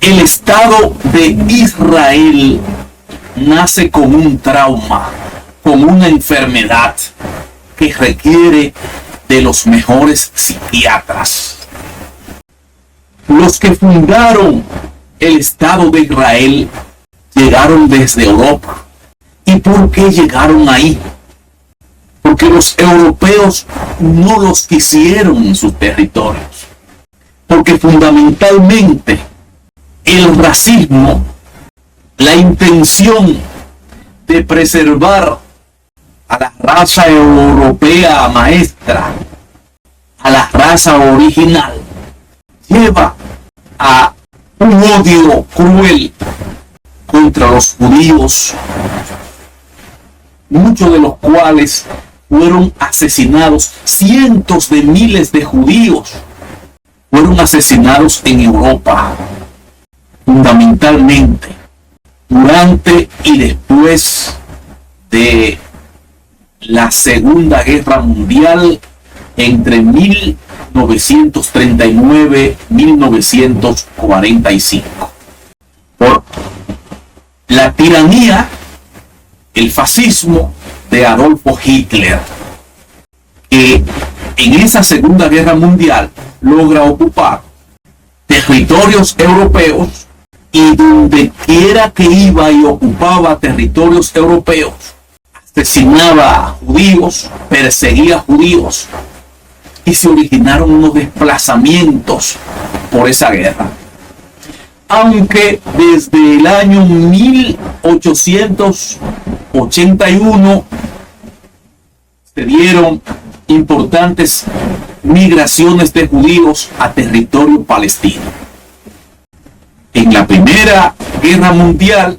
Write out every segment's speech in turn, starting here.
El Estado de Israel nace con un trauma, con una enfermedad que requiere de los mejores psiquiatras. Los que fundaron el Estado de Israel llegaron desde Europa. ¿Y por qué llegaron ahí? Porque los europeos no los quisieron en sus territorios. Porque fundamentalmente el racismo, la intención de preservar a la raza europea maestra, a la raza original, lleva a un odio cruel contra los judíos, muchos de los cuales fueron asesinados. Cientos de miles de judíos fueron asesinados en Europa, fundamentalmente durante y después de la Segunda Guerra Mundial, entre 1939 y 1945. Por la tiranía, el fascismo de Adolfo Hitler, que en esa Segunda Guerra Mundial logra ocupar territorios europeos, y donde quiera que iba y ocupaba territorios europeos, asesinaba a judíos, perseguía a judíos, y se originaron unos desplazamientos por esa guerra. Aunque desde el año 1881 se dieron importantes migraciones de judíos a territorio palestino. En la Primera Guerra Mundial,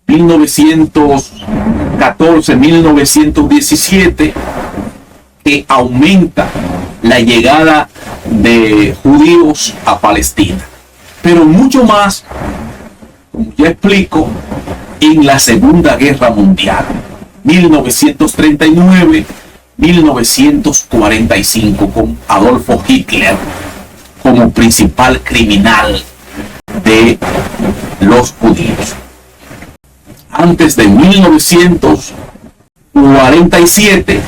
1914-1917, que aumenta la llegada de judíos a Palestina. Pero mucho más, como ya explico, en la Segunda Guerra Mundial, 1939-1945, con Adolfo Hitler como principal criminal de los judíos. Antes de 1947,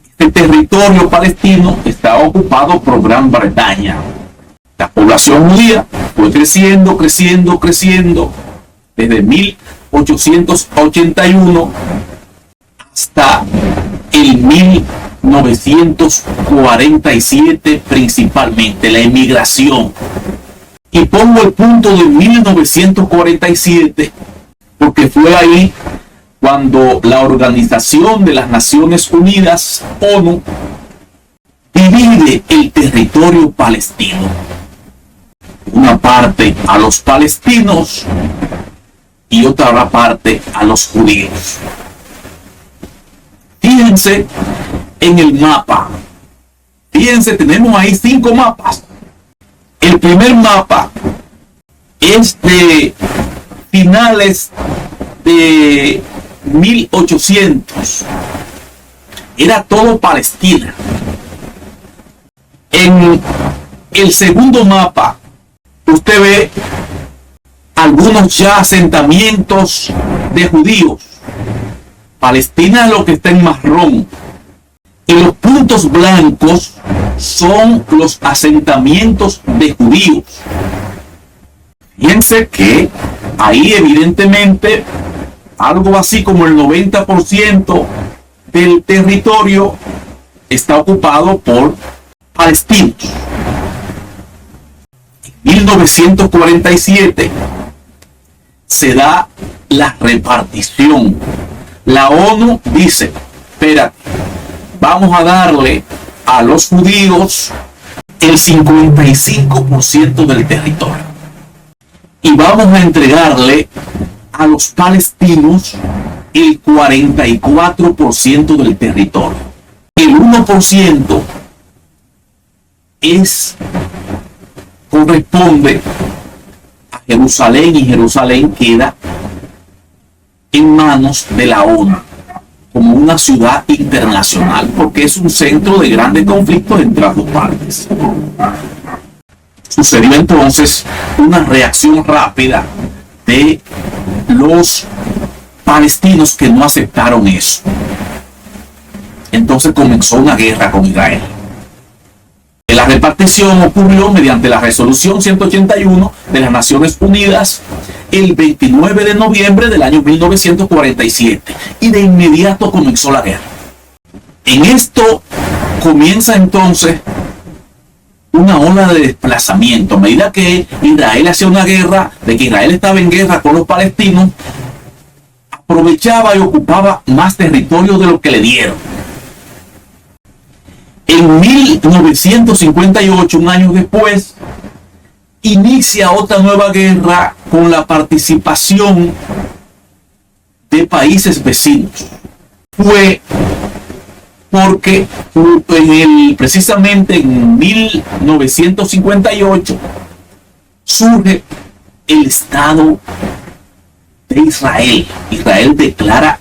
este territorio palestino está ocupado por Gran Bretaña. La población judía fue creciendo desde 1881 hasta el 1947, principalmente la emigración. Y pongo el punto de 1947 porque fue ahí cuando la Organización de las Naciones Unidas, ONU, divide el territorio palestino. Una parte a los palestinos y otra parte a los judíos. Fíjense en el mapa. Fíjense, tenemos ahí 5 mapas. El primer mapa es de finales de 1800. Era todo Palestina. En el segundo mapa, usted ve algunos ya asentamientos de judíos. Palestina es lo que está en marrón. Y los puntos blancos son los asentamientos de judíos. Fíjense que ahí evidentemente algo así como el 90% del territorio está ocupado por palestinos. En 1947 se da la repartición. La ONU dice, espérate, vamos a darle a los judíos el 55% del territorio. Y vamos a entregarle a los palestinos el 44% del territorio. El 1% corresponde a Jerusalén, y Jerusalén queda en manos de la ONU como una ciudad internacional, porque es un centro de grandes conflictos entre las dos partes. Sucedió entonces una reacción rápida de los palestinos que no aceptaron eso. Entonces comenzó una guerra con Israel. La repartición ocurrió mediante la resolución 181 de las Naciones Unidas el 29 de noviembre del año 1947 y de inmediato comenzó la guerra. En esto comienza entonces una ola de desplazamiento. A medida que Israel hacía una guerra, de que Israel estaba en guerra con los palestinos, aprovechaba y ocupaba más territorio de lo que le dieron. En 1958, un año después, inicia otra nueva guerra con la participación de países vecinos. Fue porque precisamente en 1958 surge el Estado de Israel. Israel declara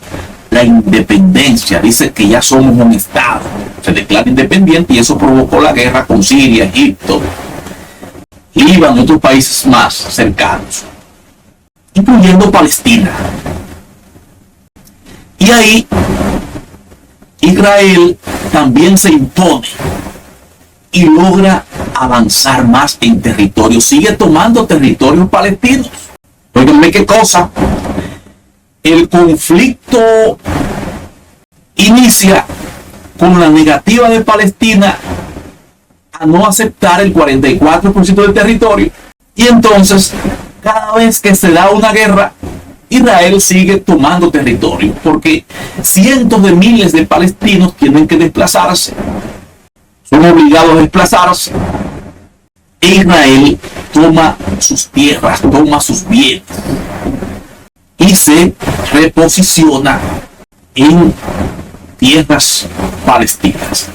la independencia, dice que ya somos un Estado, se declara independiente y eso provocó la guerra con Siria, Egipto, Líbano y otros países más cercanos, incluyendo Palestina. Y ahí Israel también se impone y logra avanzar más en territorio, sigue tomando territorios palestinos. Óiganme qué cosa. El conflicto inicia con la negativa de Palestina a no aceptar el 44% del territorio. Y entonces, cada vez que se da una guerra, Israel sigue tomando territorio, porque cientos de miles de palestinos tienen que desplazarse. Son obligados a desplazarse. E Israel toma sus tierras, toma sus bienes y se reposiciona en tierras palestinas.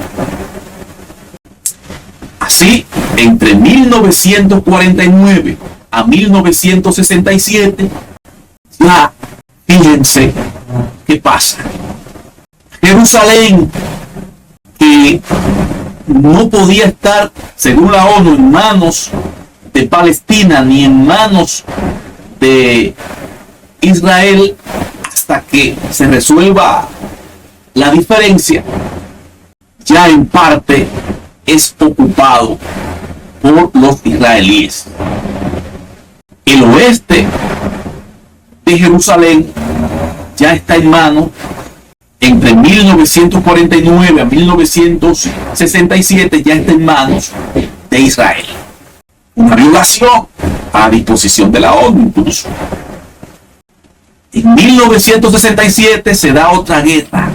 Así, entre 1949 a 1967, ya fíjense qué pasa. Jerusalén, que no podía estar, según la ONU, en manos de Palestina ni en manos de Israel hasta que se resuelva la diferencia, ya en parte es ocupado por los israelíes. El oeste de Jerusalén ya está en manos, entre 1949 a 1967 ya está en manos de Israel. Una violación a disposición de la ONU incluso. En 1967 se da otra guerra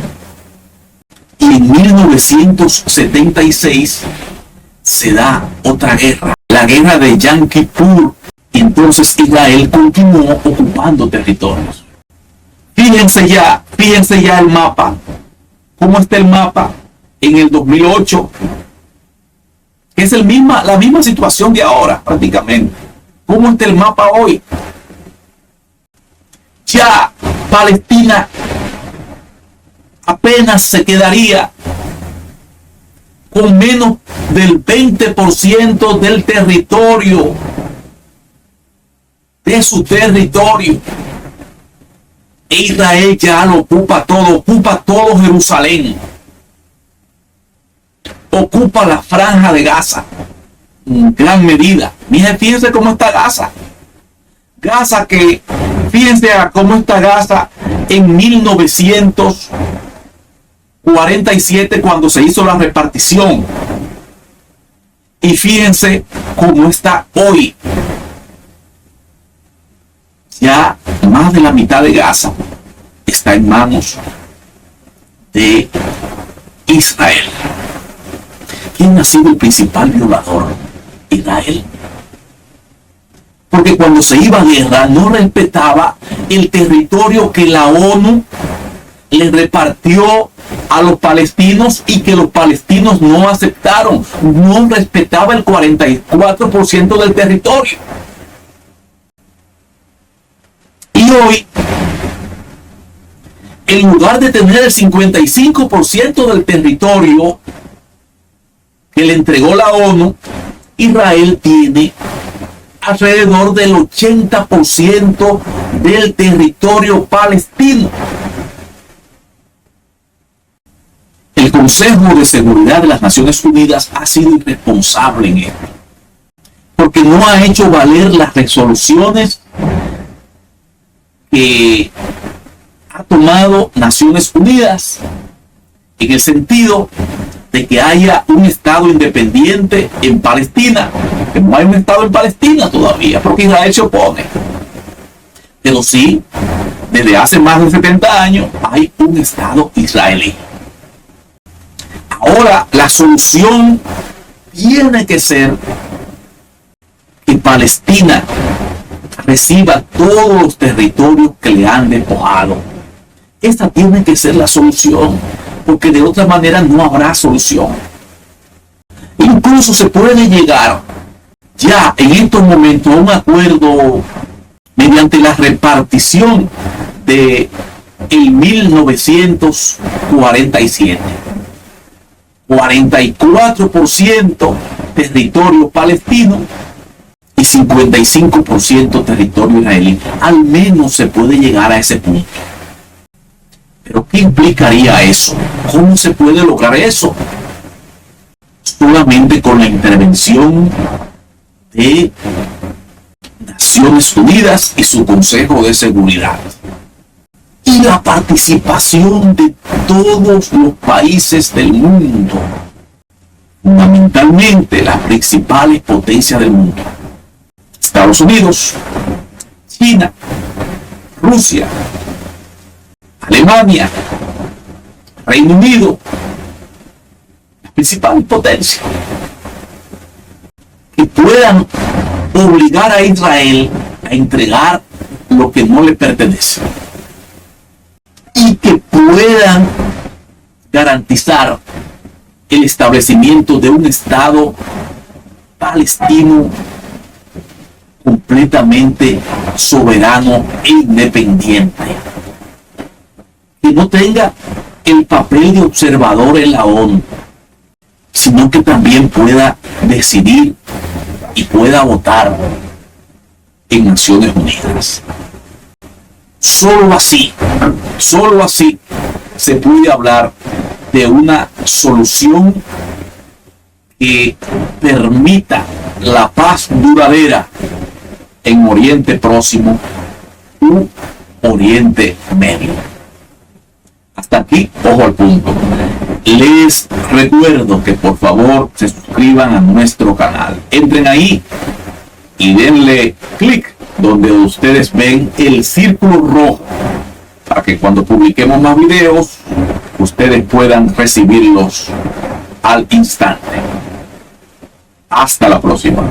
y en 1976 se da otra guerra, la guerra de Yom Kippur. Y entonces Israel continuó ocupando territorios. Fíjense ya el mapa. ¿Cómo está el mapa en el 2008? Que es la misma situación de ahora prácticamente. ¿Cómo está el mapa hoy? Ya Palestina apenas se quedaría con menos del 20% del territorio, de su territorio. E Israel ya lo ocupa todo Jerusalén, ocupa la franja de Gaza en gran medida. Fíjense cómo está Gaza, que fíjense cómo está Gaza en 1947 cuando se hizo la repartición, y fíjense cómo está hoy. Ya más de la mitad de Gaza está en manos de Israel. ¿Quién ha sido el principal violador? Israel. Porque cuando se iba a guerra no respetaba el territorio que la ONU le repartió a los palestinos y que los palestinos no aceptaron. No respetaba el 44% del territorio. Y hoy, en lugar de tener el 55% del territorio que le entregó la ONU, Israel tiene alrededor del 80% del territorio palestino. El Consejo de Seguridad de las Naciones Unidas ha sido irresponsable en esto, porque no ha hecho valer las resoluciones que ha tomado Naciones Unidas en el sentido de que haya un Estado independiente en Palestina. Que no hay un Estado en Palestina todavía, porque Israel se opone. Pero sí, desde hace más de 70 años hay un Estado israelí. Ahora, la solución tiene que ser que Palestina reciba todos los territorios que le han despojado. Esta tiene que ser la solución, porque de otra manera no habrá solución. Incluso se puede llegar ya en estos momentos a un acuerdo mediante la repartición de el 1947. 44% territorio palestino y 55% territorio israelí. Al menos se puede llegar a ese punto. Pero ¿qué implicaría eso? ¿Cómo se puede lograr eso? Solamente con la intervención de Naciones Unidas y su Consejo de Seguridad. Y la participación de todos los países del mundo. Fundamentalmente las principales potencias del mundo. Estados Unidos, China, Rusia, Alemania, Reino Unido, las principales potencias, que puedan obligar a Israel a entregar lo que no le pertenece y que puedan garantizar el establecimiento de un Estado palestino completamente soberano e independiente, que no tenga el papel de observador en la ONU, sino que también pueda decidir y pueda votar en Naciones Unidas. Solo así se puede hablar de una solución que permita la paz duradera en Oriente Próximo u Oriente Medio. Hasta aquí, ojo al punto. Les recuerdo que por favor se suscriban a nuestro canal. Entren ahí y denle clic donde ustedes ven el círculo rojo para que cuando publiquemos más videos ustedes puedan recibirlos al instante. Hasta la próxima.